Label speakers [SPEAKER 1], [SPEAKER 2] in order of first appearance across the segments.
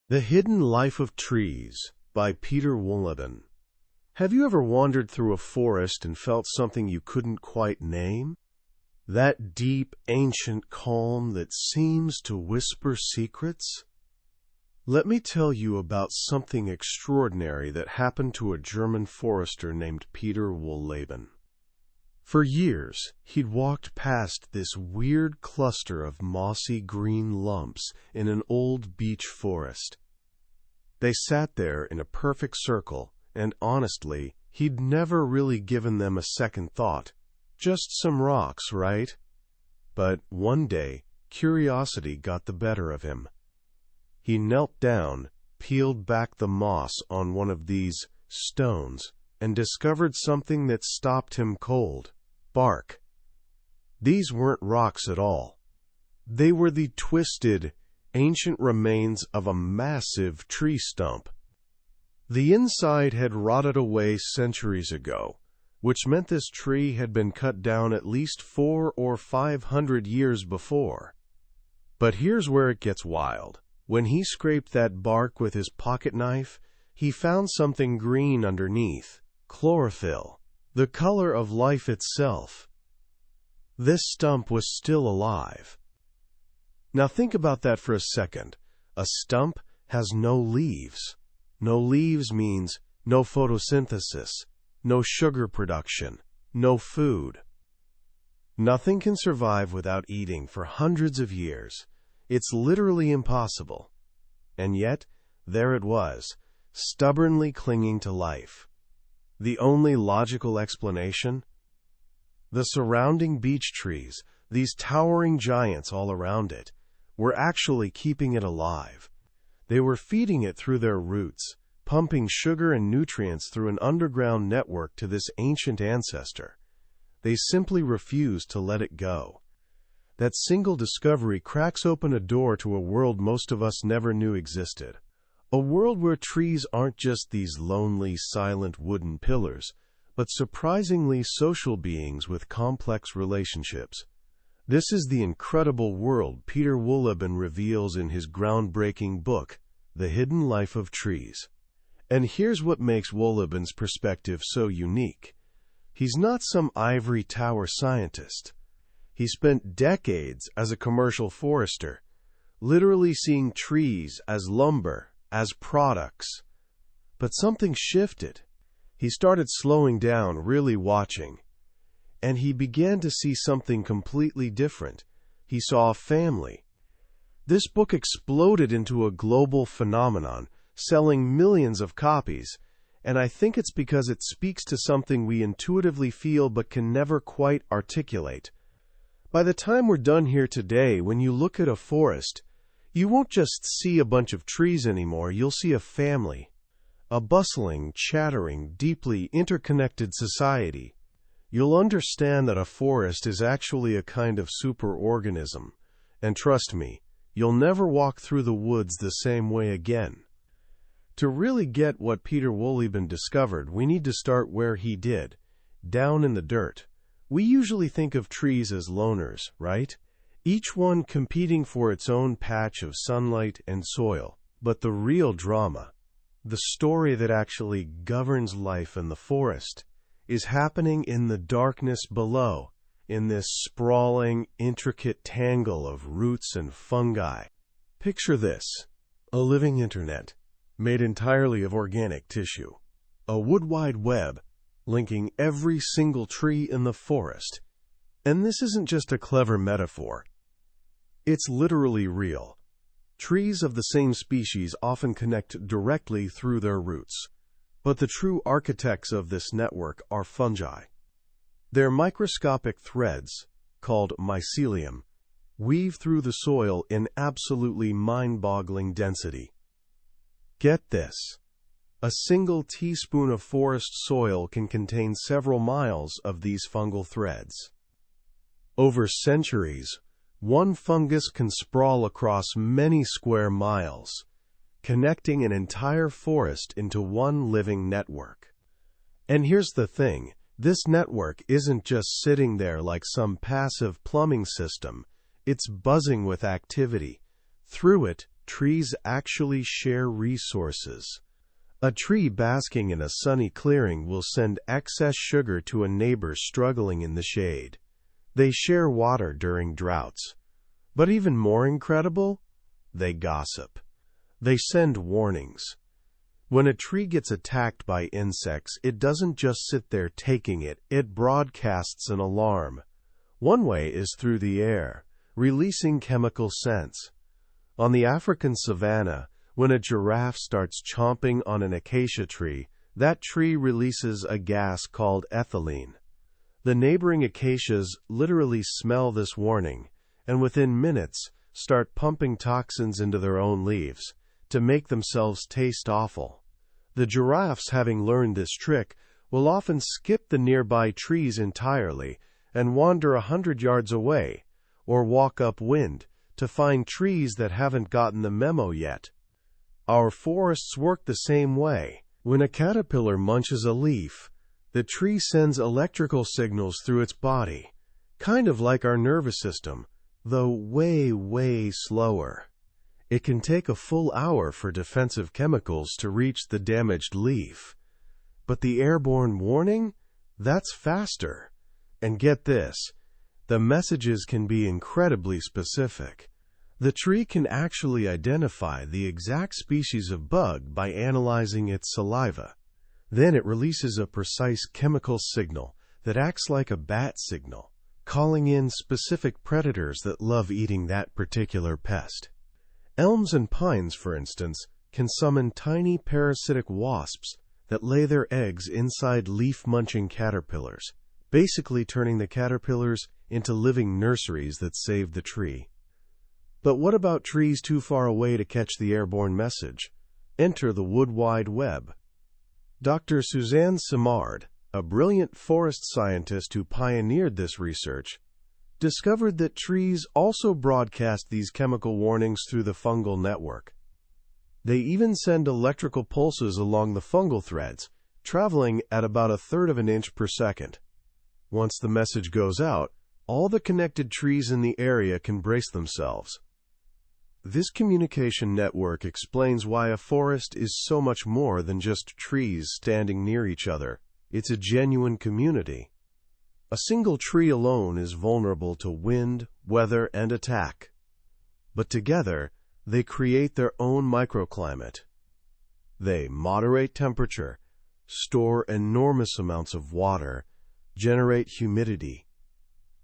[SPEAKER 1] The Hidden Life of Trees by Peter Wohlleben. Have you ever wandered through a forest and felt something you couldn't quite name? That deep, ancient calm that seems to whisper secrets? Let me tell you about something extraordinary that happened to a German forester named Peter Wohlleben. For years, he'd walked past this weird cluster of mossy green lumps in an old beech forest. They sat there in a perfect circle, and honestly, he'd never really given them a second thought. Just some rocks, right? But one day, curiosity got the better of him. He knelt down, peeled back the moss on one of these stones, and discovered something that stopped him cold. Bark. These weren't rocks at all. They were the twisted, ancient remains of a massive tree stump. The inside had rotted away centuries ago, which meant this tree had been cut down at least 400 or 500 years before. But here's where it gets wild. When he scraped that bark with his pocket knife, he found something green underneath. Chlorophyll. The color of life itself. This stump was still alive. Now think about that for a second. A stump has no leaves. No leaves means no photosynthesis, no sugar production, no food. Nothing can survive without eating for hundreds of years. It's literally impossible. And yet, there it was, stubbornly clinging to life. The only logical explanation? The surrounding beech trees, these towering giants all around it, were actually keeping it alive. They were feeding it through their roots, pumping sugar and nutrients through an underground network to this ancient ancestor. They simply refused to let it go. That single discovery cracks open a door to a world most of us never knew existed. A world where trees aren't just these lonely, silent wooden pillars, but surprisingly social beings with complex relationships. This is the incredible world Peter Wohlleben reveals in his groundbreaking book, The Hidden Life of Trees. And here's what makes Wohleben's perspective so unique. He's not some ivory tower scientist. He spent decades as a commercial forester, literally seeing trees as lumber, as products. But something shifted. He started slowing down, really watching. And he began to see something completely different. He saw a family. This book exploded into a global phenomenon, selling millions of copies, and I think it's because it speaks to something we intuitively feel but can never quite articulate. By the time we're done here today, when you look at a forest, you won't just see a bunch of trees anymore, you'll see a family. A bustling, chattering, deeply interconnected society. You'll understand that a forest is actually a kind of superorganism. And trust me, you'll never walk through the woods the same way again. To really get what Peter Wohlleben discovered, we need to start where he did, down in the dirt. We usually think of trees as loners, right? Each one competing for its own patch of sunlight and soil. But the real drama, the story that actually governs life in the forest, is happening in the darkness below, in this sprawling, intricate tangle of roots and fungi. Picture this: a living internet, made entirely of organic tissue. A wood wide web, linking every single tree in the forest. And this isn't just a clever metaphor. It's literally real. Trees of the same species often connect directly through their roots. But the true architects of this network are fungi. Their microscopic threads, called mycelium, weave through the soil in absolutely mind-boggling density. Get this. A single teaspoon of forest soil can contain several miles of these fungal threads. Over centuries, one fungus can sprawl across many square miles, connecting an entire forest into one living network. And here's the thing, this network isn't just sitting there like some passive plumbing system, it's buzzing with activity. Through it, trees actually share resources. A tree basking in a sunny clearing will send excess sugar to a neighbor struggling in the shade. They share water during droughts. But even more incredible, they gossip. They send warnings. When a tree gets attacked by insects, it doesn't just sit there taking it, it broadcasts an alarm. One way is through the air, releasing chemical scents. On the African savanna, when a giraffe starts chomping on an acacia tree, that tree releases a gas called ethylene. The neighboring acacias literally smell this warning, and within minutes start pumping toxins into their own leaves to make themselves taste awful. The giraffes, having learned this trick, will often skip the nearby trees entirely and wander 100 yards away, or walk upwind to find trees that haven't gotten the memo yet. Our forests work the same way. When a caterpillar munches a leaf, the tree sends electrical signals through its body, kind of like our nervous system, though way slower. It can take a full hour for defensive chemicals to reach the damaged leaf. But the airborne warning? That's faster. And get this, the messages can be incredibly specific. The tree can actually identify the exact species of bug by analyzing its saliva. Then it releases a precise chemical signal that acts like a bat signal, calling in specific predators that love eating that particular pest. Elms and pines, for instance, can summon tiny parasitic wasps that lay their eggs inside leaf-munching caterpillars, basically turning the caterpillars into living nurseries that save the tree. But what about trees too far away to catch the airborne message? Enter the wood wide web. Dr. Suzanne Simard, a brilliant forest scientist who pioneered this research, discovered that trees also broadcast these chemical warnings through the fungal network. They even send electrical pulses along the fungal threads, traveling at about 1/3 of an inch per second. Once the message goes out, all the connected trees in the area can brace themselves. This communication network explains why a forest is so much more than just trees standing near each other. It's a genuine community. A single tree alone is vulnerable to wind, weather, and attack. But together, they create their own microclimate. They moderate temperature, store enormous amounts of water, generate humidity.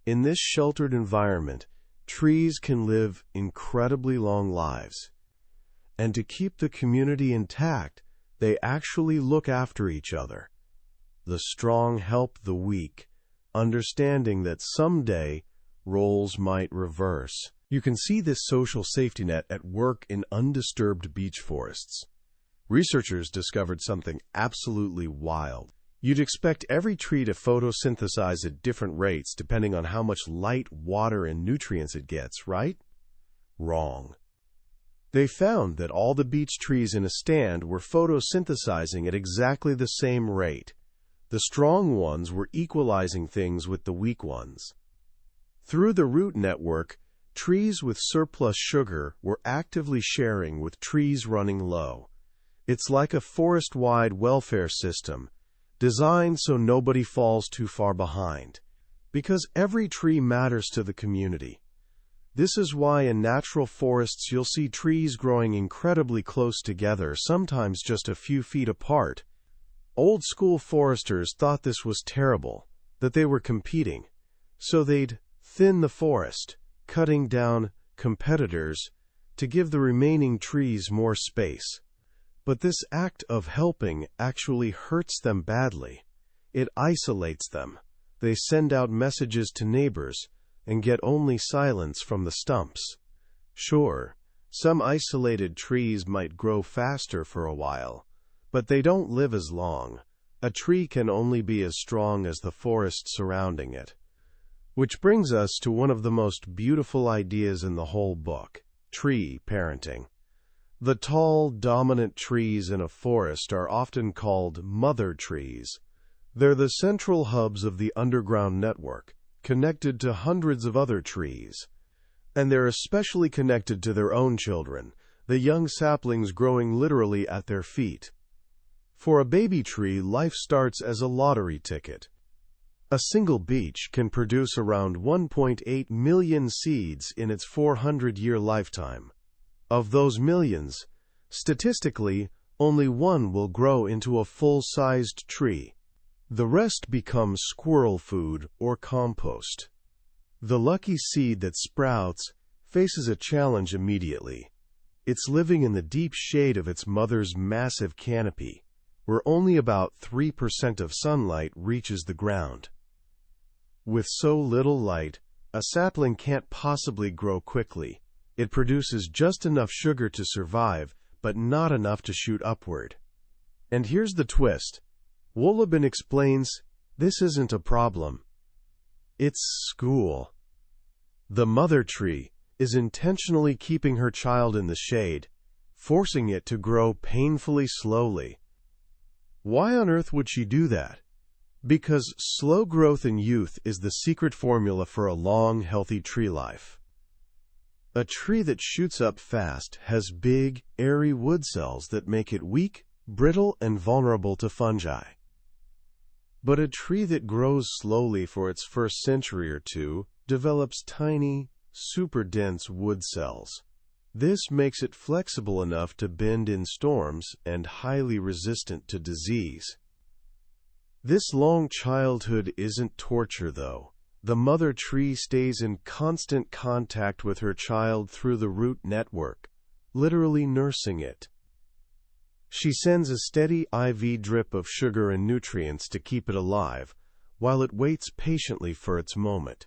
[SPEAKER 1] In this sheltered environment, trees can live incredibly long lives. And to keep the community intact, they actually look after each other. The strong help the weak, understanding that someday roles might reverse. You can see this social safety net at work in undisturbed beech forests. Researchers discovered something absolutely wild. You'd expect every tree to photosynthesize at different rates depending on how much light, water, and nutrients it gets, right? Wrong. They found that all the beech trees in a stand were photosynthesizing at exactly the same rate. The strong ones were equalizing things with the weak ones. Through the root network, trees with surplus sugar were actively sharing with trees running low. It's like a forest-wide welfare system, designed so nobody falls too far behind, because every tree matters to the community. This is why in natural forests you'll see trees growing incredibly close together, sometimes just a few feet apart. Old-school foresters thought this was terrible, that they were competing, so they'd thin the forest, cutting down competitors to give the remaining trees more space. But this act of helping actually hurts them badly. It isolates them. They send out messages to neighbors and get only silence from the stumps. Sure, some isolated trees might grow faster for a while, but they don't live as long. A tree can only be as strong as the forest surrounding it. Which brings us to one of the most beautiful ideas in the whole book, tree parenting. The tall, dominant trees in a forest are often called mother trees. They're the central hubs of the underground network, connected to hundreds of other trees. And they're especially connected to their own children, the young saplings growing literally at their feet. For a baby tree, life starts as a lottery ticket. A single beech can produce around 1.8 million seeds in its 400-year lifetime. Of those millions, statistically, only one will grow into a full-sized tree. The rest become squirrel food or compost. The lucky seed that sprouts faces a challenge immediately. It's living in the deep shade of its mother's massive canopy, where only about 3% of sunlight reaches the ground. With so little light, a sapling can't possibly grow quickly. It produces just enough sugar to survive, but not enough to shoot upward. And here's the twist. Wohlleben explains, this isn't a problem. It's school. The mother tree is intentionally keeping her child in the shade, forcing it to grow painfully slowly. Why on earth would she do that? Because slow growth in youth is the secret formula for a long, healthy tree life. A tree that shoots up fast has big, airy wood cells that make it weak, brittle, and vulnerable to fungi. But a tree that grows slowly for its first century or two develops tiny, super dense wood cells. This makes it flexible enough to bend in storms and highly resistant to disease. This long childhood isn't torture, though. The mother tree stays in constant contact with her child through the root network, literally nursing it. She sends a steady IV drip of sugar and nutrients to keep it alive, while it waits patiently for its moment.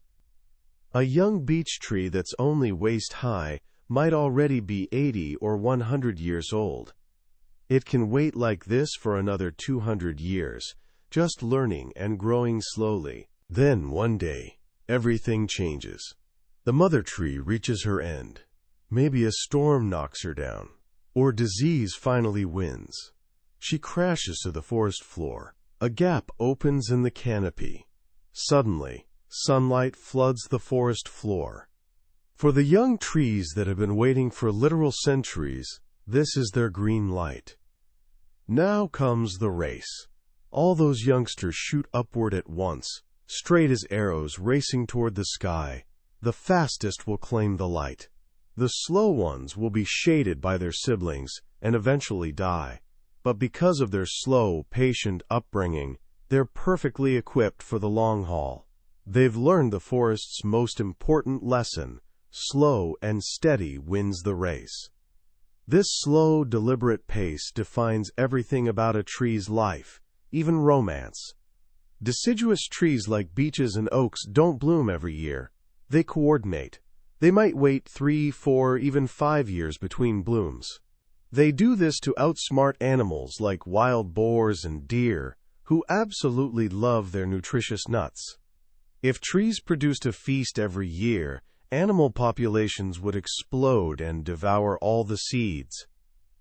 [SPEAKER 1] A young beech tree that's only waist-high might already be 80 or 100 years old. It can wait like this for another 200 years, just learning and growing slowly. Then, one day, everything changes. The mother tree reaches her end. Maybe a storm knocks her down, or disease finally wins. She crashes to the forest floor. A gap opens in the canopy. Suddenly, sunlight floods the forest floor. For the young trees that have been waiting for literal centuries, this is their green light. Now comes the race. All those youngsters shoot upward at once, straight as arrows racing toward the sky. The fastest will claim the light. The slow ones will be shaded by their siblings and eventually die. But because of their slow, patient upbringing, they're perfectly equipped for the long haul. They've learned the forest's most important lesson: slow and steady wins the race. This slow, deliberate pace defines everything about a tree's life, even romance. Deciduous trees like beeches and oaks don't bloom every year. They coordinate. They might wait 3, 4, even 5 years between blooms. They do this to outsmart animals like wild boars and deer, who absolutely love their nutritious nuts. If trees produced a feast every year, animal populations would explode and devour all the seeds.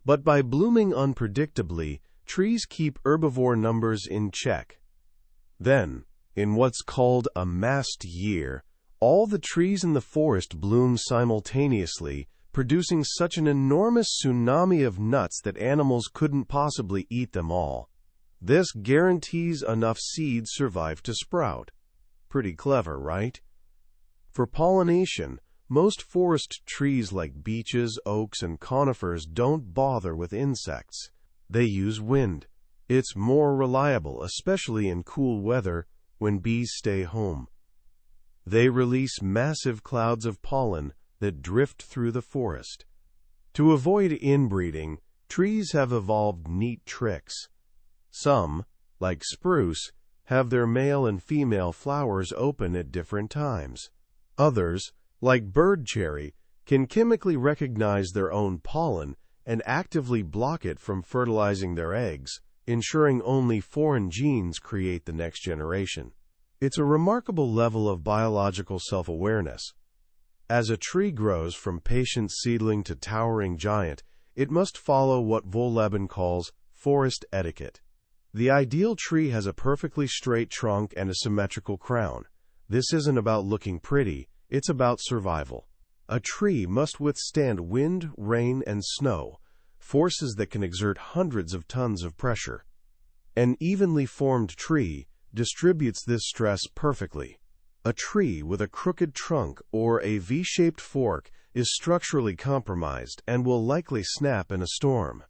[SPEAKER 1] But by blooming unpredictably, trees keep herbivore numbers in check. Then, in what's called a massed year, all the trees in the forest bloom simultaneously, producing such an enormous tsunami of nuts that animals couldn't possibly eat them all. This guarantees enough seeds survive to sprout. Pretty clever, right? For pollination, most forest trees like beeches, oaks, and conifers don't bother with insects. They use wind. It's more reliable, especially in cool weather when bees stay home. They release massive clouds of pollen that drift through the forest. To avoid inbreeding, trees have evolved neat tricks. Some, like spruce, have their male and female flowers open at different times. Others, like bird cherry, can chemically recognize their own pollen and actively block it from fertilizing their eggs, ensuring only foreign genes create the next generation. It's a remarkable level of biological self-awareness. As a tree grows from patient seedling to towering giant, it must follow what Wohlleben calls forest etiquette. The ideal tree has a perfectly straight trunk and a symmetrical crown. This isn't about looking pretty, it's about survival. A tree must withstand wind, rain, and snow, forces that can exert hundreds of tons of pressure. An evenly formed tree distributes this stress perfectly. A tree with a crooked trunk or a V-shaped fork is structurally compromised and will likely snap in a storm.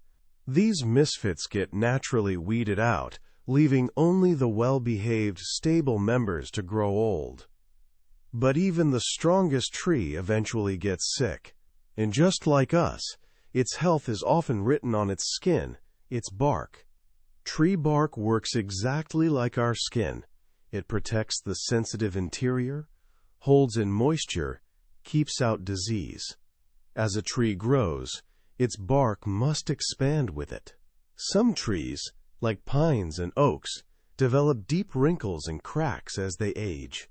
[SPEAKER 1] These misfits get naturally weeded out, leaving only the well-behaved, stable members to grow old. But even the strongest tree eventually gets sick. And just like us, its health is often written on its skin, its bark. Tree bark works exactly like our skin. It protects the sensitive interior, holds in moisture, keeps out disease. As a tree grows, its bark must expand with it. Some trees, like pines and oaks, develop deep wrinkles and cracks as they age.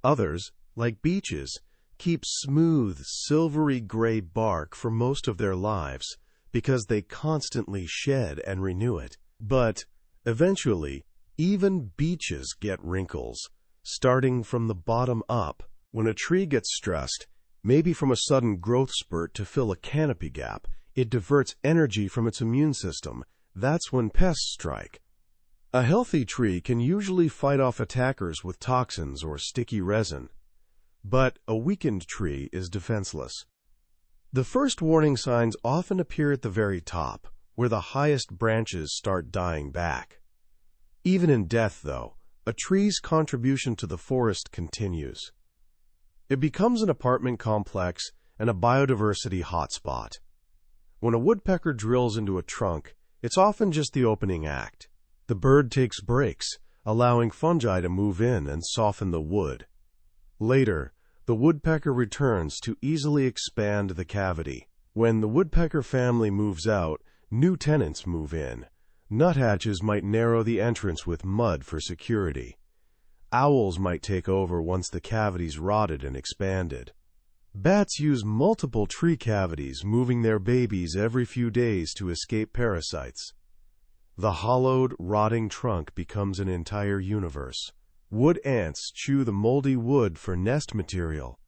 [SPEAKER 1] Others, like beeches, keep smooth, silvery gray bark for most of their lives because they constantly shed and renew it. But, eventually, even beeches get wrinkles, starting from the bottom up. When a tree gets stressed, maybe from a sudden growth spurt to fill a canopy gap, it diverts energy from its immune system. That's when pests strike. A healthy tree can usually fight off attackers with toxins or sticky resin, but a weakened tree is defenseless. The first warning signs often appear at the very top, where the highest branches start dying back. Even in death, though, a tree's contribution to the forest continues. It becomes an apartment complex and a biodiversity hotspot. When a woodpecker drills into a trunk, it's often just the opening act. The bird takes breaks, allowing fungi to move in and soften the wood. Later, the woodpecker returns to easily expand the cavity. When the woodpecker family moves out, new tenants move in. Nuthatches might narrow the entrance with mud for security. Owls might take over once the cavity's rotted and expanded. Bats use multiple tree cavities, moving their babies every few days to escape parasites. The hollowed, rotting trunk becomes an entire universe. Wood ants chew the moldy wood for nest material.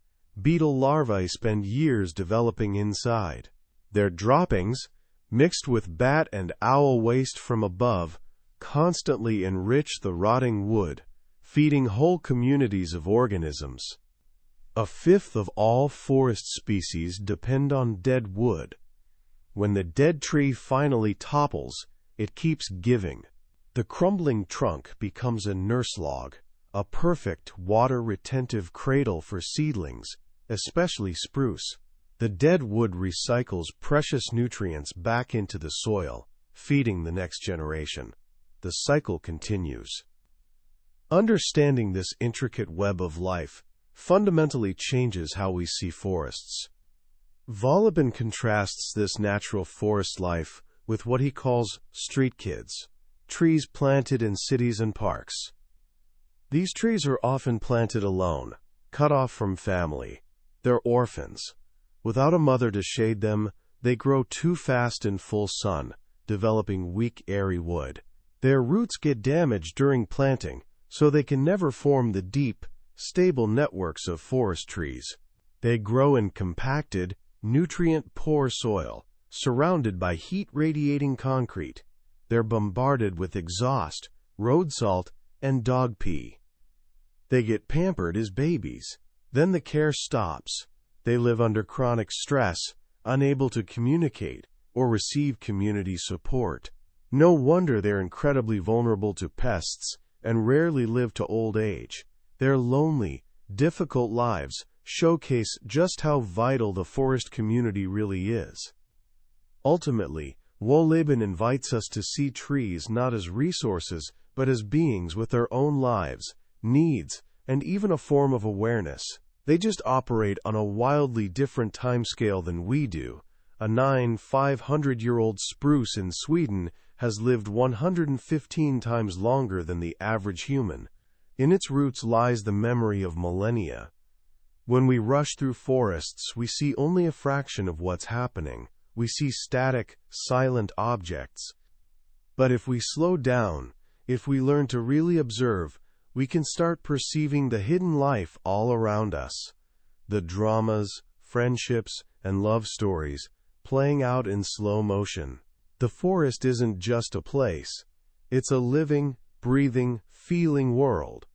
[SPEAKER 1] Beetle larvae spend years developing inside. Their droppings, mixed with bat and owl waste from above, constantly enrich the rotting wood, feeding whole communities of organisms. A fifth of all forest species depend on dead wood. When the dead tree finally topples, it keeps giving. The crumbling trunk becomes a nurse log, a perfect water-retentive cradle for seedlings, especially spruce. The dead wood recycles precious nutrients back into the soil, feeding the next generation. The cycle continues. Understanding this intricate web of life fundamentally changes how we see forests. Wohlleben contrasts this natural forest life with what he calls street kids, trees planted in cities and parks. These trees are often planted alone, cut off from family. They're orphans. Without a mother to shade them, they grow too fast in full sun, developing weak, airy wood. Their roots get damaged during planting, so they can never form the deep, stable networks of forest trees. They grow in compacted, nutrient-poor soil, surrounded by heat-radiating concrete. They're bombarded with exhaust, road salt, and dog pee. They get pampered as babies. Then the care stops. They live under chronic stress, unable to communicate or receive community support. No wonder they're incredibly vulnerable to pests and rarely live to old age. Their lonely, difficult lives showcase just how vital the forest community really is. Ultimately, Wohlleben invites us to see trees not as resources, but as beings with their own lives, needs, and even a form of awareness. They just operate on a wildly different timescale than we do. A 500-year-old spruce in Sweden has lived 115 times longer than the average human. In its roots lies the memory of millennia. When we rush through forests, we see only a fraction of what's happening. We see static, silent objects. But if we slow down, if we learn to really observe, we can start perceiving the hidden life all around us. The dramas, friendships, and love stories playing out in slow motion. The forest isn't just a place. It's a living, breathing, feeling world.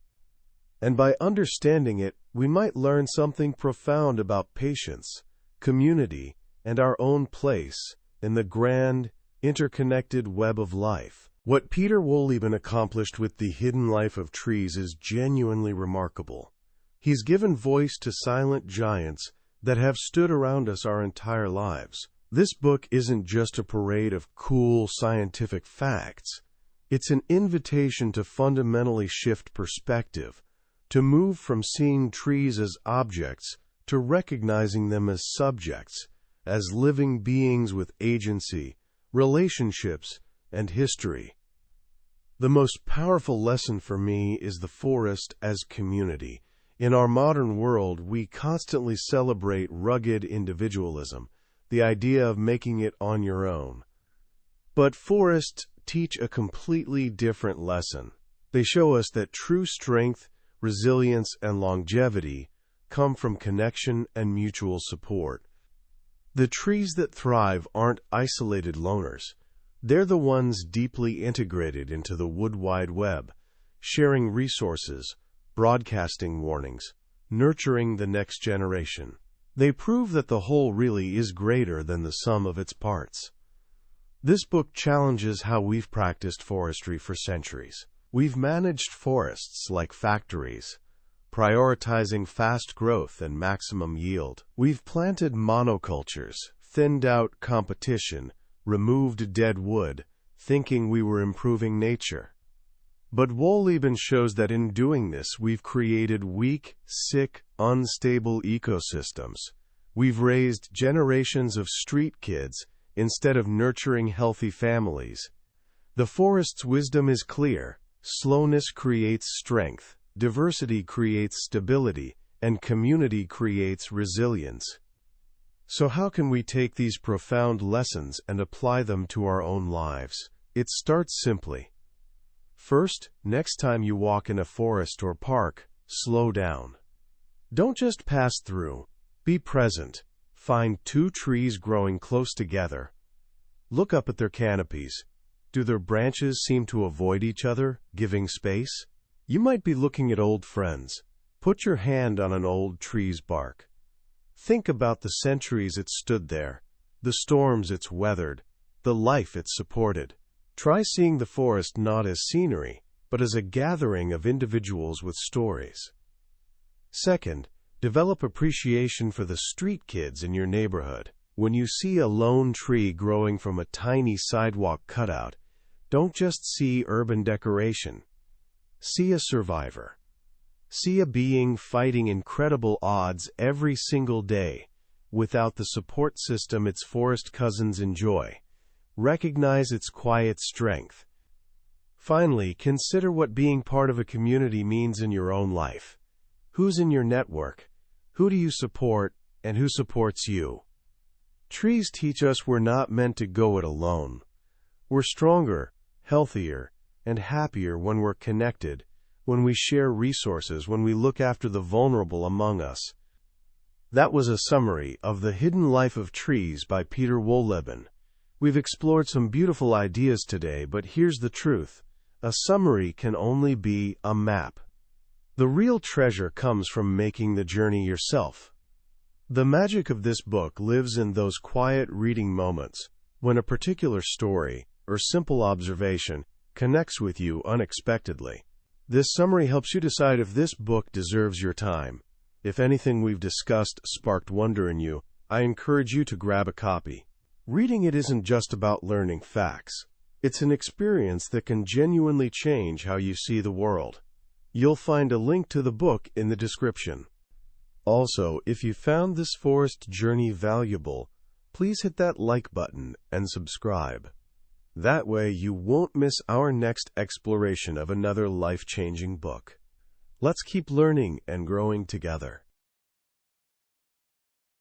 [SPEAKER 1] And by understanding it, we might learn something profound about patience, community, and our own place in the grand, interconnected web of life. What Peter Wohlleben accomplished with The Hidden Life of Trees is genuinely remarkable. He's given voice to silent giants that have stood around us our entire lives. This book isn't just a parade of cool scientific facts. It's an invitation to fundamentally shift perspective, to move from seeing trees as objects to recognizing them as subjects, as living beings with agency, relationships, and history. The most powerful lesson for me is the forest as community. In our modern world, we constantly celebrate rugged individualism, the idea of making it on your own. But forests teach a completely different lesson. They show us that true strength, resilience, and longevity come from connection and mutual support. The trees that thrive aren't isolated loners. They're the ones deeply integrated into the wood wide web, sharing resources, broadcasting warnings, nurturing the next generation. They prove that the whole really is greater than the sum of its parts. This book challenges how we've practiced forestry for centuries. We've managed forests like factories, prioritizing fast growth and maximum yield. We've planted monocultures, thinned out competition, removed dead wood, thinking we were improving nature. But Wohlleben shows that in doing this, we've created weak, sick, unstable ecosystems. We've raised generations of street kids instead of nurturing healthy families. The forest's wisdom is clear. Slowness creates strength, diversity creates stability, and community creates resilience. So how can we take these profound lessons and apply them to our own lives? It starts simply. First, next time you walk in a forest or park, slow down. Don't just pass through. Be present. Find two trees growing close together. Look up at their canopies. Do their branches seem to avoid each other, giving space? You might be looking at old friends. Put your hand on an old tree's bark. Think about the centuries it stood there, the storms it's weathered, the life it's supported. Try seeing the forest not as scenery, but as a gathering of individuals with stories. Second, develop appreciation for the street kids in your neighborhood. When you see a lone tree growing from a tiny sidewalk cutout, don't just see urban decoration. See a survivor. See a being fighting incredible odds every single day, without the support system its forest cousins enjoy. Recognize its quiet strength. Finally, consider what being part of a community means in your own life. Who's in your network? Who do you support, and who supports you? Trees teach us we're not meant to go it alone. We're stronger, healthier, and happier when we're connected, when we share resources, when we look after the vulnerable among us. That was a summary of The Hidden Life of Trees by Peter Wohlleben. We've explored some beautiful ideas today, but here's the truth. A summary can only be a map. The real treasure comes from making the journey yourself. The magic of this book lives in those quiet reading moments, when a particular story or simple observation connects with you unexpectedly. This summary helps you decide if this book deserves your time. If anything we've discussed sparked wonder in you, I encourage you to grab a copy. Reading it isn't just about learning facts. It's an experience that can genuinely change how you see the world. You'll find a link to the book in the description. Also, if you found this forest journey valuable, please hit that like button and subscribe. That way you won't miss our next exploration of another life-changing book. Let's keep learning and growing together.